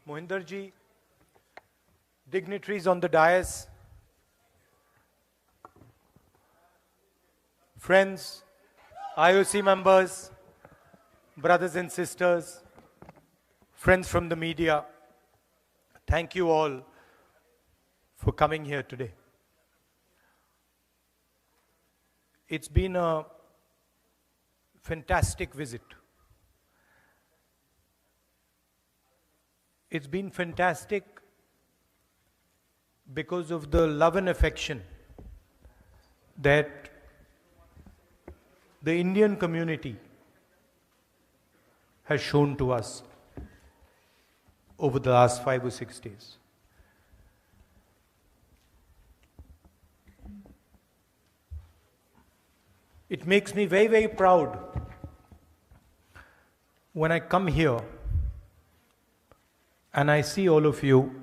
Mohinderji, dignitaries on the dais, friends, IOC members, brothers and sisters, friends from the media, thank you all for coming here today. It's been a fantastic visit. It's been fantastic because of the love and affection that the Indian community has shown to us over the last 5 or 6 days. It makes me very, very proud when I come here and I see all of you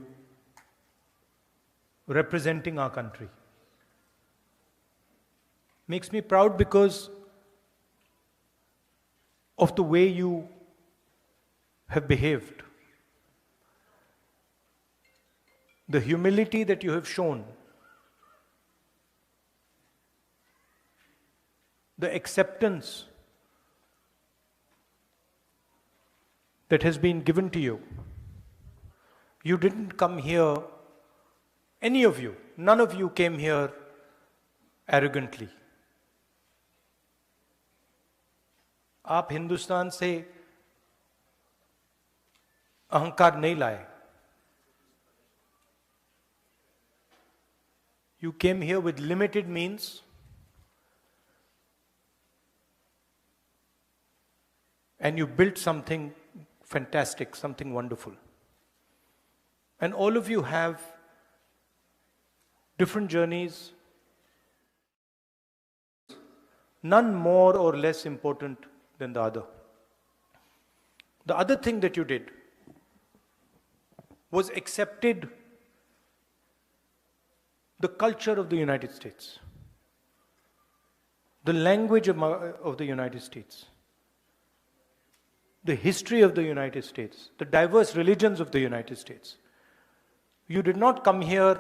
representing our country. Makes me proud because of the way you have behaved, the humility that you have shown, the acceptance that has been given to you. You didn't come here, any of you, none of you came here arrogantly. आप हिंदुस्तान से अहंकार नहीं लाए. You came here with limited means and you built something fantastic, something wonderful. And all of you have different journeys, none more or less important than the other. The other thing that you did was accepted the culture of the United States, the language of the United States, the history of the United States, the diverse religions of the United States. You did not come here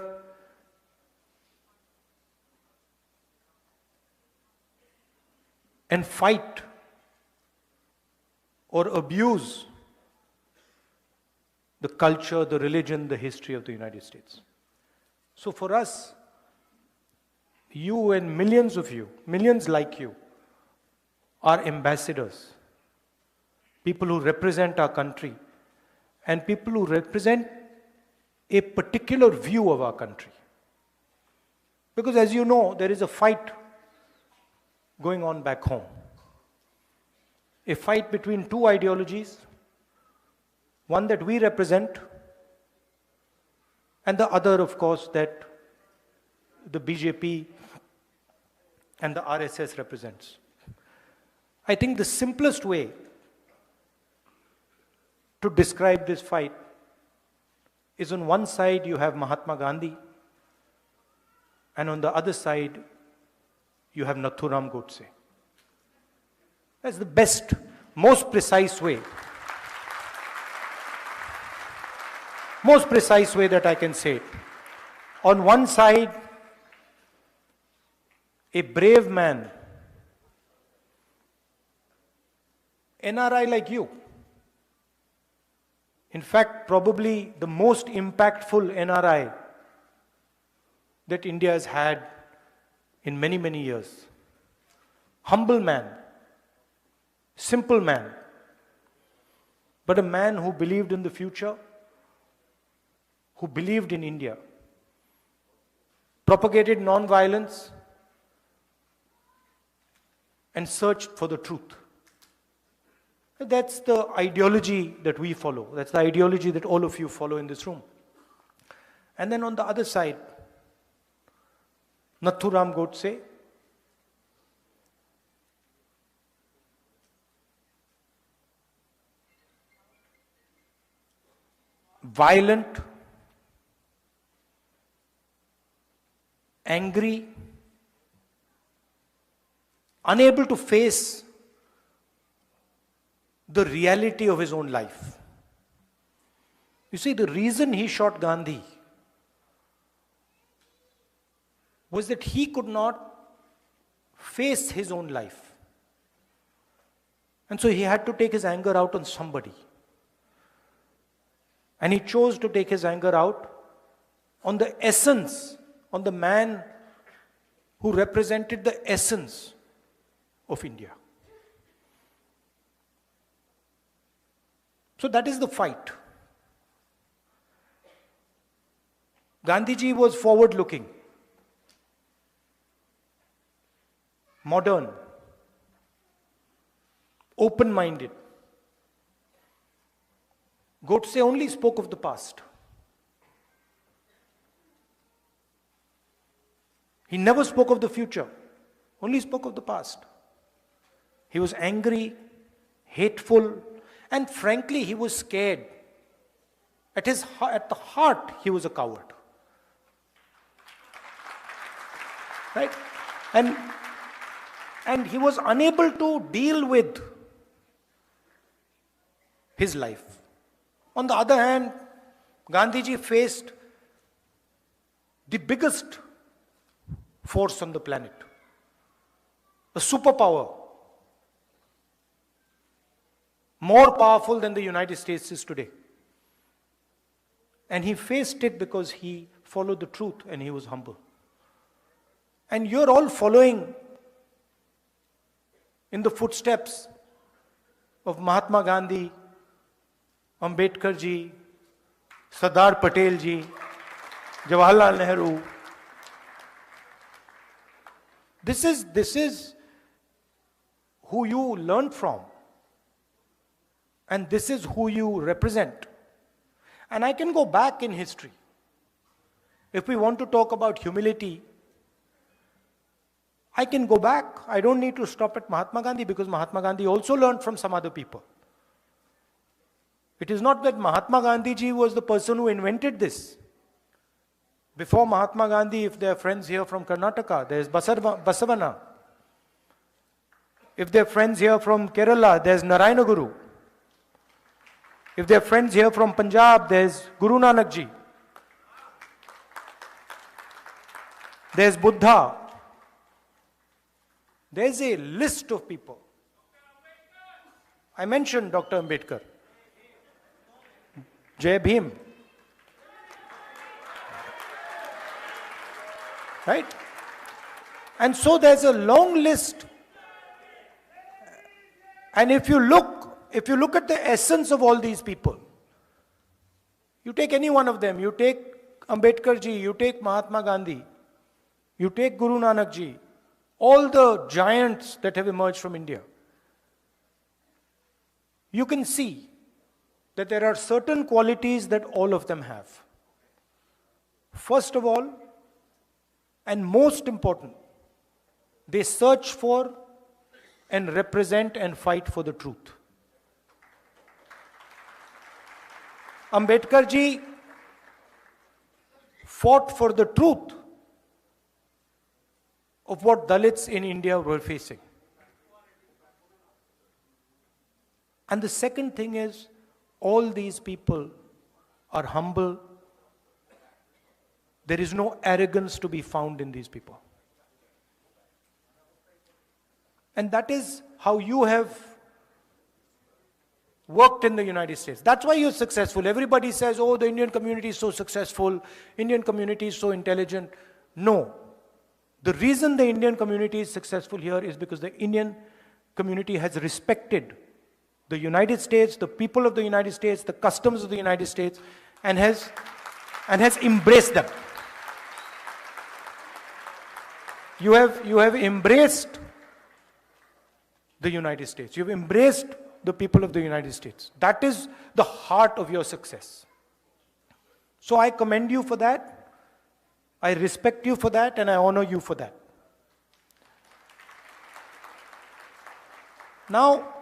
and fight or abuse the culture, the religion, the history of the United States. So for us, you and millions of you, millions like you, are ambassadors, people who represent our country and people who represent a particular view of our country. Because as you know, there is a fight going on back home. A fight between two ideologies, one that we represent and the other, of course, that the BJP and the RSS represents. I think the simplest way to describe this fight is on one side you have Mahatma Gandhi and on the other side you have Nathuram Godse. That's the best, most precise way. Most precise way that I can say it. On one side, a brave man, NRI like you. In fact, probably the most impactful NRI that India has had in many, many years. Humble man, simple man, but a man who believed in the future, who believed in India, propagated non-violence, and searched for the truth. That's the ideology that we follow. That's the ideology that all of you follow in this room. And then on the other side, Nathuram Godse, violent, angry, unable to face the reality of his own life. You see, the reason he shot Gandhi was that he could not face his own life. And so he had to take his anger out on somebody. And he chose to take his anger out on the essence, on the man who represented the essence of India. So that is the fight. Gandhiji was forward-looking, modern, open-minded. Godse only spoke of the past. He never spoke of the future, only spoke of the past. He was angry, hateful, and frankly, he was scared. At the heart, he was a coward. Right? And he was unable to deal with his life. On the other hand, Gandhiji faced the biggest force on the planet, a superpower, more powerful than the United States is today. And he faced it because he followed the truth and he was humble. And you're all following in the footsteps of Mahatma Gandhi, Ambedkar ji, Sardar Patel ji, Jawaharlal Nehru. This is who you learn from. And this is who you represent. And I can go back in history. If we want to talk about humility, I can go back. I don't need to stop at Mahatma Gandhi because Mahatma Gandhi also learned from some other people. It is not that Mahatma Gandhi ji was the person who invented this. Before Mahatma Gandhi, if there are friends here from Karnataka, there is Basavana. If there are friends here from Kerala, there is Narayana Guru. If there are friends here from Punjab, there is Guru Nanak ji. There is Buddha. There is a list of people. I mentioned Dr. Ambedkar. Jai Bhim. Right? And so there's a long list. And if you look at the essence of all these people, you take any one of them, you take Ambedkar ji, you take Mahatma Gandhi, you take Guru Nanak ji, all the giants that have emerged from India, you can see that there are certain qualities that all of them have. First of all, and most important, they search for and represent and fight for the truth. Ambedkar ji fought for the truth of what Dalits in India were facing. And the second thing is, all these people are humble. There is no arrogance to be found in these people. And that is how you have worked in the United States. That's why you're successful. Everybody says, oh, the Indian community is so successful, Indian community is so intelligent. No. The reason the Indian community is successful here is because the Indian community has respected the United States, the people of the United States, the customs of the United States, and has embraced them. You have embraced the United States. You've embraced the people of the United States. That is the heart of your success. So I commend you for that. I respect you for that, and I honor you for that. Now,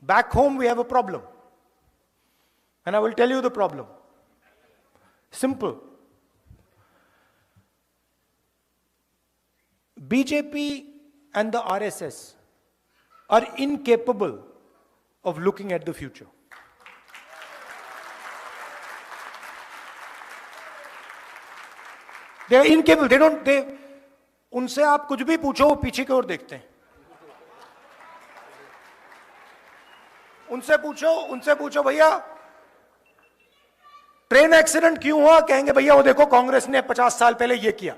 back home we have a problem. And I will tell you the problem. Simple. BJP and the RSS are incapable of looking at the future. They are incapable. They don't. They उनसे आप कुछ भी पूछो वो पीछे की ओर देखते हैं. उनसे पूछो भैया ट्रेन एक्सीडेंट क्यों हुआ, कहेंगे भैया वो देखो कांग्रेस ने 50 साल पहले ये किया.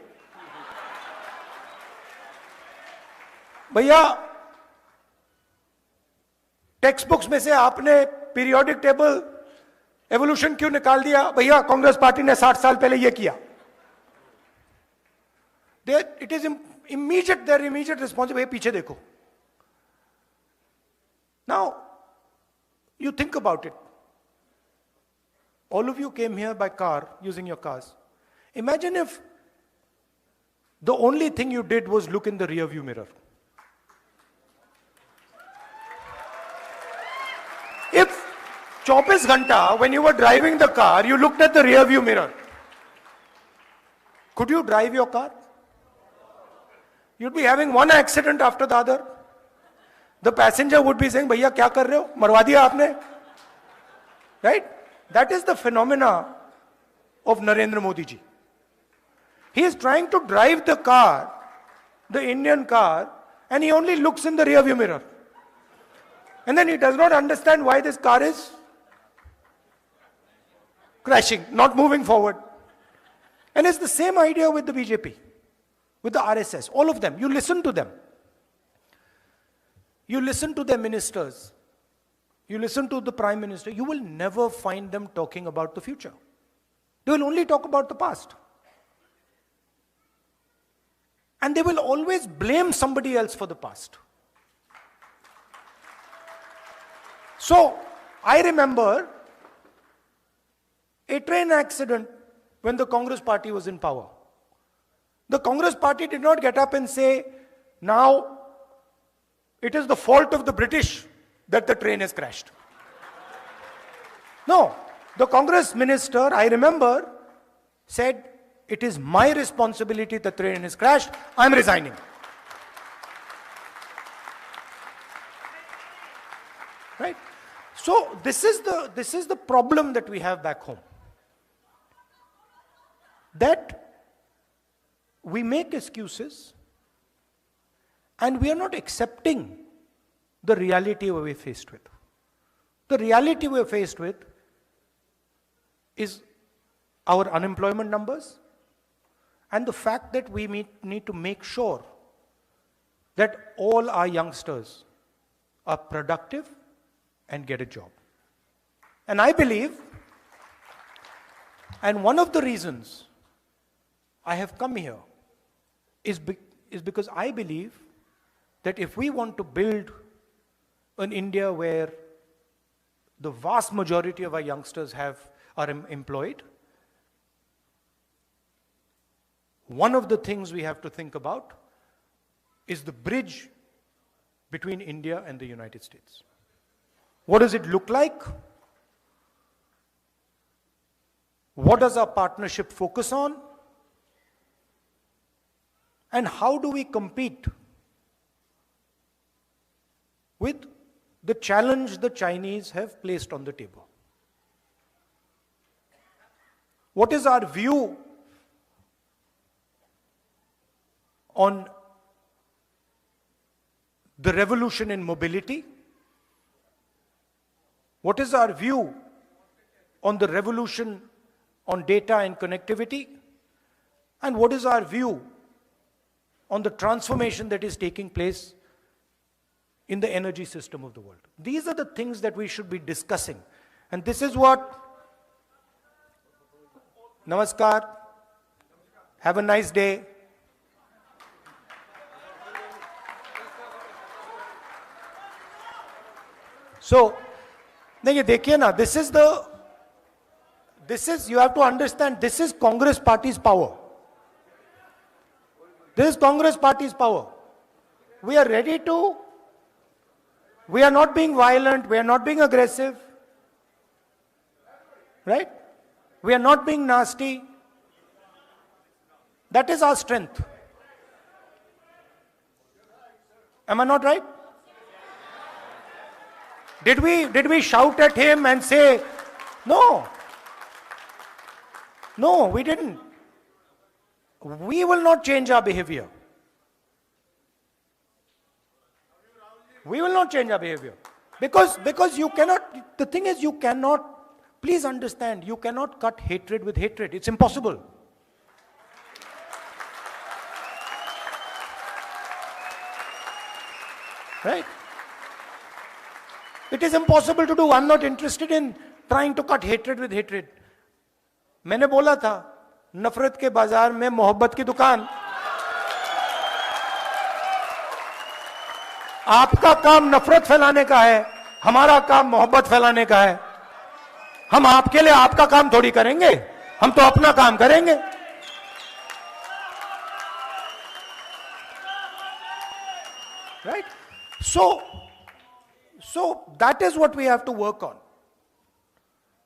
भैया टेक्स्ट बुक्स में से आपने पीरियोडिक टेबल एवोल्यूशन क्यों निकाल दिया, भैया कांग्रेस पार्टी ने 60 साल पहले ये किया. It is immediate, there immediate response, भैया पीछे देखो. Now you think about it. All of you came here by car, using your cars. Imagine if the only thing you did was look in the rear view mirror. If 24 ghanta, when you were driving the car, you looked at the rear view mirror, could you drive your car? You'd be having one accident after the other. The passenger would be saying, भैया क्या कर रहे हो, मरवा दिया आपने. Right? That is the phenomena of Narendra Modi ji. He is trying to drive the car, the Indian car, and he only looks in the rear view mirror. And then he does not understand why this car is crashing, not moving forward. And it's the same idea with the BJP, with the RSS, all of them. You listen to them. You listen to their ministers, you listen to the Prime Minister, you will never find them talking about the future. They will only talk about the past. And they will always blame somebody else for the past. So, I remember a train accident when the Congress party was in power. The Congress party did not get up and say, now it is the fault of the British that the train has crashed. No, the Congress minister, I remember, said, it is my responsibility the train has crashed, I'm resigning. Right? So this is the problem that we have back home. That we make excuses and we are not accepting the reality we're faced with. The reality we're faced with is our unemployment numbers and the fact that we need to make sure that all our youngsters are productive and get a job. And I believe, and one of the reasons I have come here is because I believe that if we want to build an India where the vast majority of our youngsters are employed, one of the things we have to think about is the bridge between India and the United States. What does it look like? What does our partnership focus on? And how do we compete with the challenge the Chinese have placed on the table? What is our view on the revolution in mobility? What is our view on the revolution on data and connectivity? And what is our view on the transformation that is taking place in the energy system of the world? These are the things that we should be discussing. And this is what, Namaskar, have a nice day. So, नहीं देखिए ना, this is, you have to understand, this is Congress party's power. This is Congress party's power. We are ready to, we are not being violent, we are not being aggressive. Right? We are not being nasty. That is our strength. Am I not right? Did we shout at him and say, no? No, we didn't. we will not change our behavior. We will not change our behavior. Because you cannot, the thing is, you cannot, please understand, you cannot cut hatred with hatred. It's impossible. Right? It is impossible to do. I'm not interested in trying to cut hatred with hatred. मैंने बोला था, नफरत के बाजार में मोहब्बत की दुकान. आपका काम नफरत फैलाने का है, हमारा काम मोहब्बत फैलाने का है. हम आपके लिए आपका काम थोड़ी करेंगे, हम तो अपना काम करेंगे. Right? So that is what we have to work on.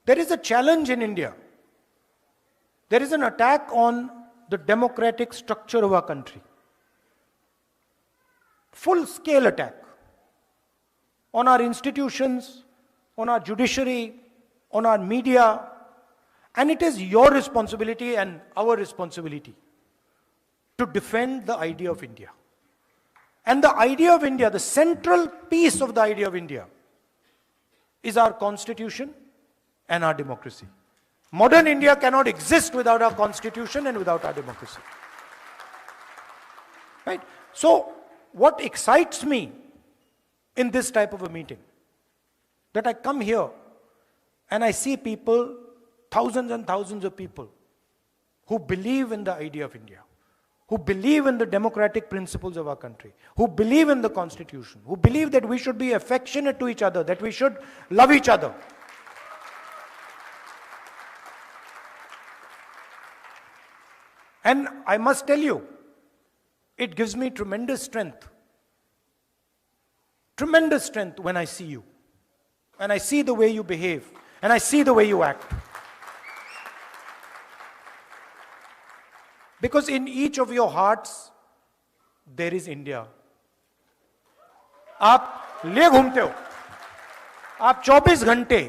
There is a challenge in India. There is an attack on the democratic structure of our country. Full-scale attack on our institutions, on our judiciary, on our media, and it is your responsibility and our responsibility to defend the idea of India. And the idea of India, the central piece of the idea of India, is our constitution and our democracy. Modern India cannot exist without our constitution and without our democracy. Right? So, what excites me in this type of a meeting, that I come here and I see people, thousands and thousands of people, who believe in the idea of India, who believe in the democratic principles of our country, who believe in the constitution, who believe that we should be affectionate to each other, that we should love each other. And I must tell you, it gives me tremendous strength when I see you, and I see the way you behave, and I see the way you act. Because in each of your hearts, there is India. आप ले घूमते हो, आप 24 घंटे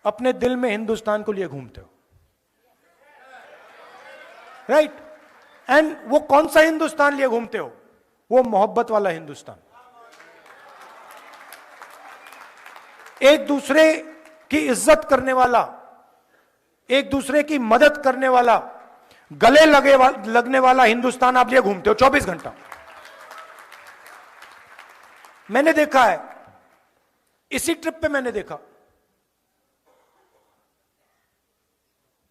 अपने दिल में हिंदुस्तान को लिए घूमते हो. राइट? एंड वो कौन सा हिंदुस्तान लिए घूमते हो? वो मोहब्बत वाला हिंदुस्तान. एक दूसरे की इज्जत करने वाला, एक दूसरे की मदद करने वाला, गले लगने वाला हिंदुस्तान आप लिए घूमते हो 24 घंटा. मैंने देखा है, इसी ट्रिप पे मैंने देखा.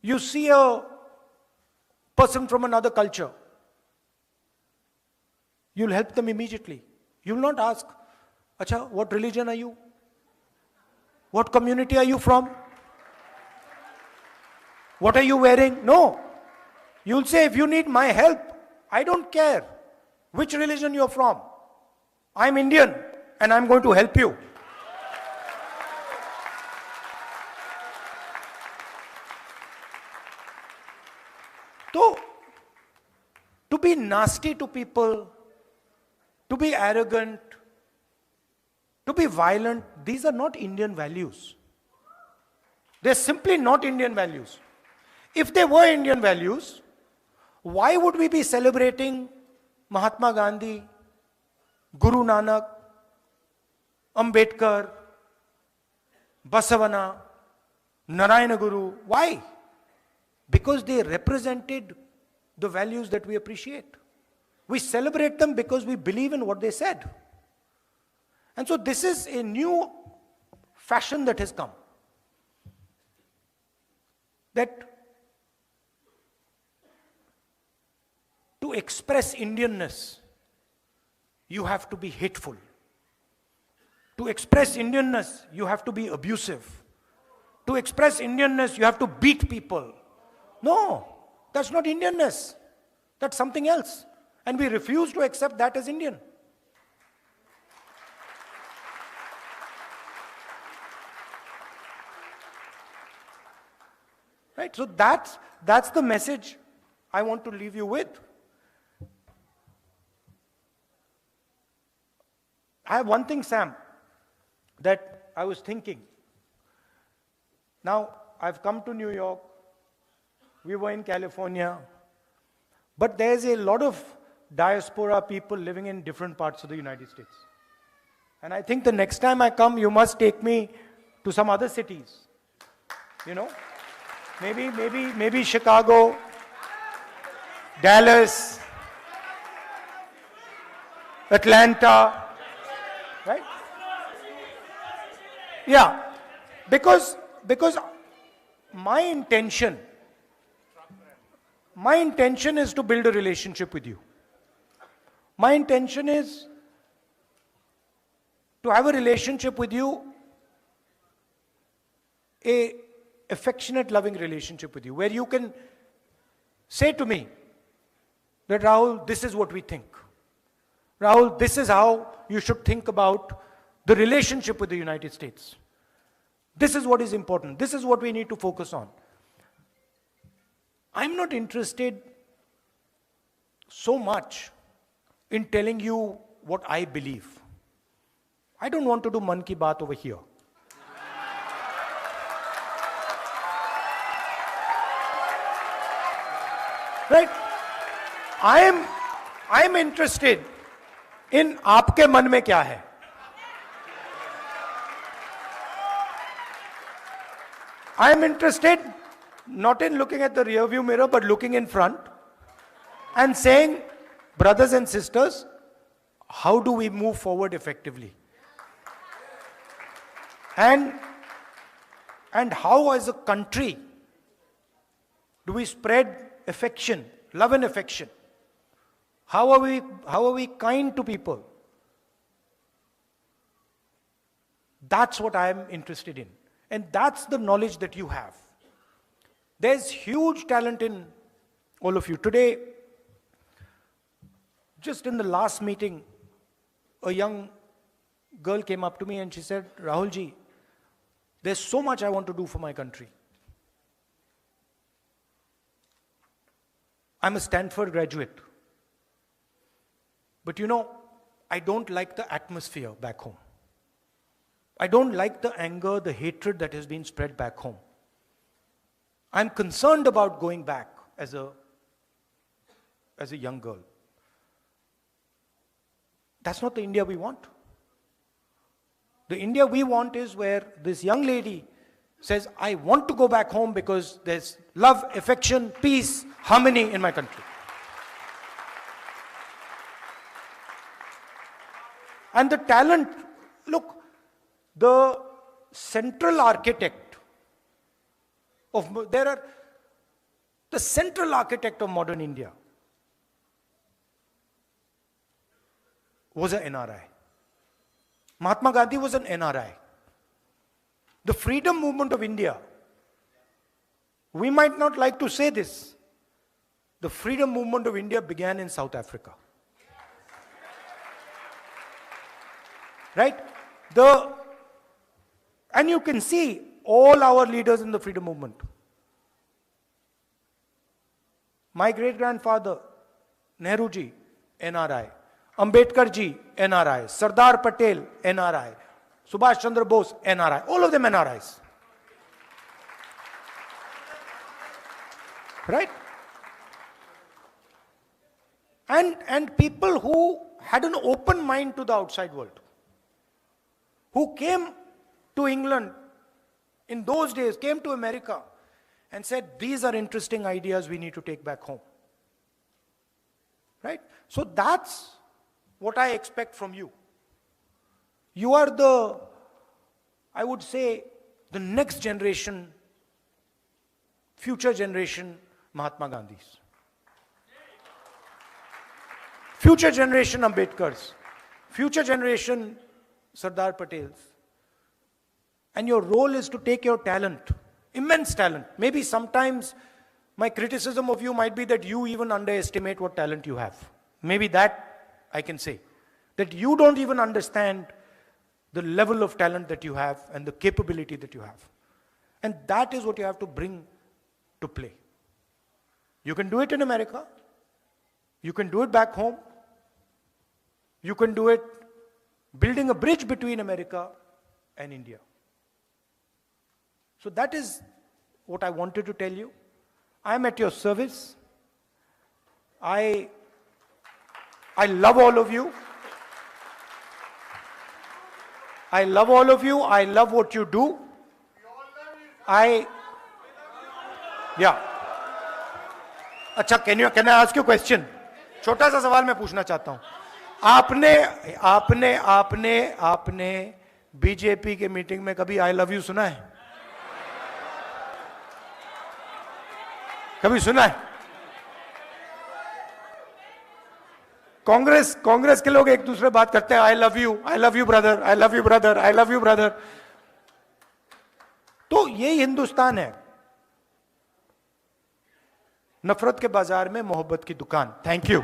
You see a person from another culture, you'll help them immediately. You'll not ask, Acha, what religion are you? What community are you from? What are you wearing? No. You'll say, if you need my help, I don't care which religion you're from. I'm Indian and I'm going to help you. So, to be nasty to people, to be arrogant, to be violent, these are not Indian values. They're simply not Indian values. If they were Indian values, why would we be celebrating Mahatma Gandhi, Guru Nanak, Ambedkar, Basavana, Narayana Guru? Why? Because they represented the values that we appreciate. We celebrate them because we believe in what they said. And so this is a new fashion that has come. That to express Indianness, you have to be hateful. To express Indianness, you have to be abusive. To express Indianness, you have to beat people. No, that's not Indianness. That's something else. And we refuse to accept that as Indian. Right? So that's the message I want to leave you with. I have one thing, Sam, that I was thinking. Now, I've come to New York. We were in California. But there's a lot of diaspora people living in different parts of the United States. And I think the next time I come, you must take me to some other cities. You know, maybe Chicago, Dallas, Atlanta, right? Yeah, because my intention is to build a relationship with you. My intention is to have a relationship with you, a affectionate, loving relationship with you, where you can say to me that, Rahul, this is what we think. Rahul, this is how you should think about the relationship with the United States. This is what is important. This is what we need to focus on. I'm not interested so much in telling you what I believe. I don't want to do Man Ki Baat over here. Right? I am interested in आपके मन में क्या है. I am interested not in looking at the rear view mirror, but looking in front and saying, brothers and sisters, how do we move forward effectively? And how as a country do we spread affection, love and affection? How are we kind to people? That's what I am interested in. And that's the knowledge that you have. There's huge talent in all of you. Today, just in the last meeting, a young girl came up to me and she said, Rahul ji, there's so much I want to do for my country. I'm a Stanford graduate. But you know, I don't like the atmosphere back home. I don't like the anger, the hatred that has been spread back home. I'm concerned about going back as a young girl. That's not the India we want. The India we want is where this young lady says, I want to go back home because there's love, affection, peace, harmony in my country. And the talent, look, the central architect of modern India was an NRI. Mahatma Gandhi was an NRI. The freedom movement of India, we might not like to say this, the freedom movement of India began in South Africa. Right? And you can see all our leaders in the freedom movement. My great-grandfather, Nehru ji, NRI. Ambedkar ji, NRI. Sardar Patel, NRI. Subhash Chandra Bose, NRI. All of them NRIs. Right? And people who had an open mind to the outside world, who came to England in those days, came to America and said, these are interesting ideas we need to take back home. Right? So that's what I expect from you. You are I would say, the next generation, future generation Mahatma Gandhis. Future generation Ambedkars. Future generation Sardar Patels. And your role is to take your talent, immense talent. Maybe sometimes my criticism of you might be that you even underestimate what talent you have. Maybe that I can say. That you don't even understand the level of talent that you have and the capability that you have. And that is what you have to bring to play. You can do it in America. You can do it back home. You can do it building a bridge between America and India. So that is what I wanted to tell you. I am at your service. I love all of you. I love all of you. I love what you do. Yeah. अच्छा, can I ask you a question? छोटा सा सवाल मैं पूछना चाहता हूं. आपने BJP के मीटिंग में कभी आई लव यू सुना है? कभी सुना है? कांग्रेस के लोग एक दूसरे बात करते हैं, I love you brother, I love you brother, I love you brother. तो ये हिंदुस्तान है. नफरत के बाजार में मोहब्बत की दुकान. Thank you.